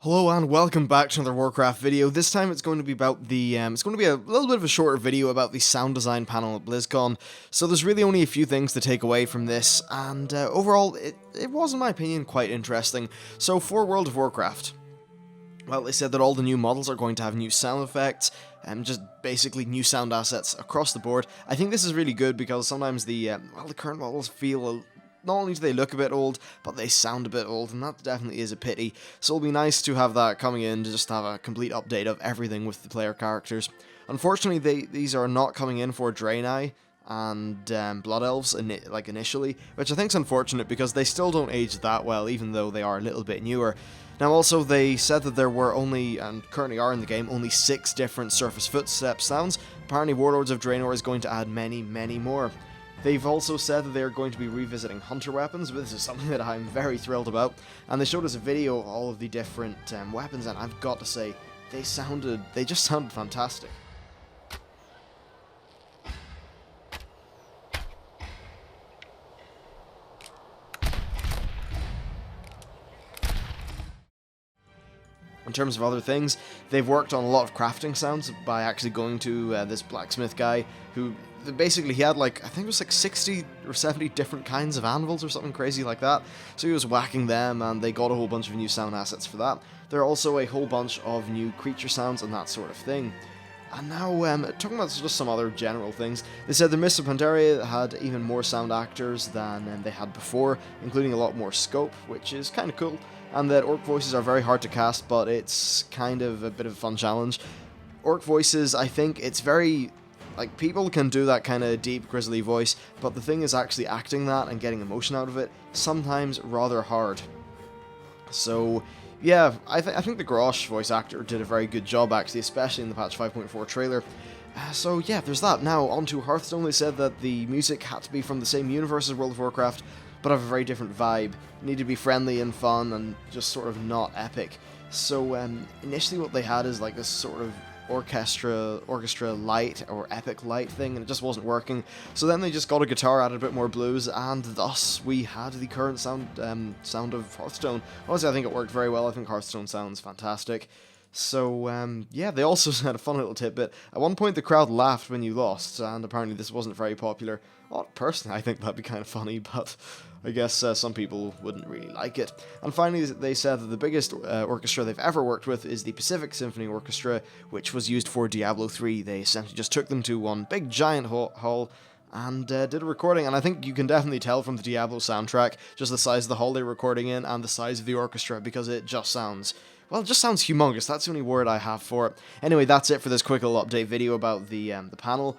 Hello and welcome back to another Warcraft video. This time it's going to be about the, it's going to be a little bit of a shorter video about the sound design panel at BlizzCon. So there's really only a few things to take away from this, and overall it was, in my opinion, quite interesting. So for World of Warcraft, well, they said that all the new models are going to have new sound effects, and just basically new sound assets across the board. I think this is really good because sometimes the current models feel not only do they look a bit old, but they sound a bit old, and that definitely is a pity. So it'll be nice to have that coming in, to just have a complete update of everything with the player characters. Unfortunately, these are not coming in for Draenor and Blood Elves initially, which I think is unfortunate because they still don't age that well, even though they are a little bit newer. Now also, they said that there were only, and currently are in the game, only 6 different surface footstep sounds. Apparently Warlords of Draenor is going to add many, many more. They've also said that they're going to be revisiting hunter weapons, but this is something that I'm very thrilled about. And they showed us a video of all of the different weapons, and I've got to say, they just sounded fantastic. In terms of other things, they've worked on a lot of crafting sounds by actually going to this blacksmith guy who basically he had I think it was 60 or 70 different kinds of anvils or something crazy like that. So he was whacking them and they got a whole bunch of new sound assets for that. There are also a whole bunch of new creature sounds and that sort of thing. And now, talking about just some other general things, they said the Mists of Pandaria had even more sound actors than they had before, including a lot more scope, which is kind of cool, and that orc voices are very hard to cast, but it's kind of a bit of a fun challenge. Orc voices, I think it's very, people can do that kind of deep, grisly voice, but the thing is actually acting that and getting emotion out of it, sometimes rather hard. So yeah, I think the Grosh voice actor did a very good job, actually, especially in the patch 5.4 trailer. So yeah, there's that. Now, onto Hearthstone. They said that the music had to be from the same universe as World of Warcraft, but have a very different vibe. It needed to be friendly and fun, and just sort of not epic. So initially what they had is this sort of orchestra light or epic light thing, and it just wasn't working. So then they just got a guitar, added a bit more blues, and thus we had the current sound of Hearthstone. Honestly, I think it worked very well. I think Hearthstone sounds fantastic. So yeah, they also had a fun little tidbit. At one point the crowd laughed when you lost, and apparently this wasn't very popular. Well, personally, I think that'd be kind of funny, but I guess some people wouldn't really like it. And finally, they said that the biggest orchestra they've ever worked with is the Pacific Symphony Orchestra, which was used for Diablo 3. They essentially just took them to one big giant hall and did a recording, and I think you can definitely tell from the Diablo soundtrack just the size of the hall they're recording in and the size of the orchestra, because it just sounds, well, it just sounds humongous. That's the only word I have for it. Anyway, that's it for this quick little update video about the panel.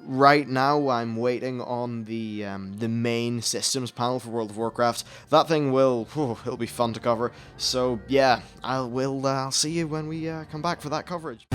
Right now, I'm waiting on the main systems panel for World of Warcraft. That thing it'll be fun to cover. So yeah, I'll see you when we come back for that coverage.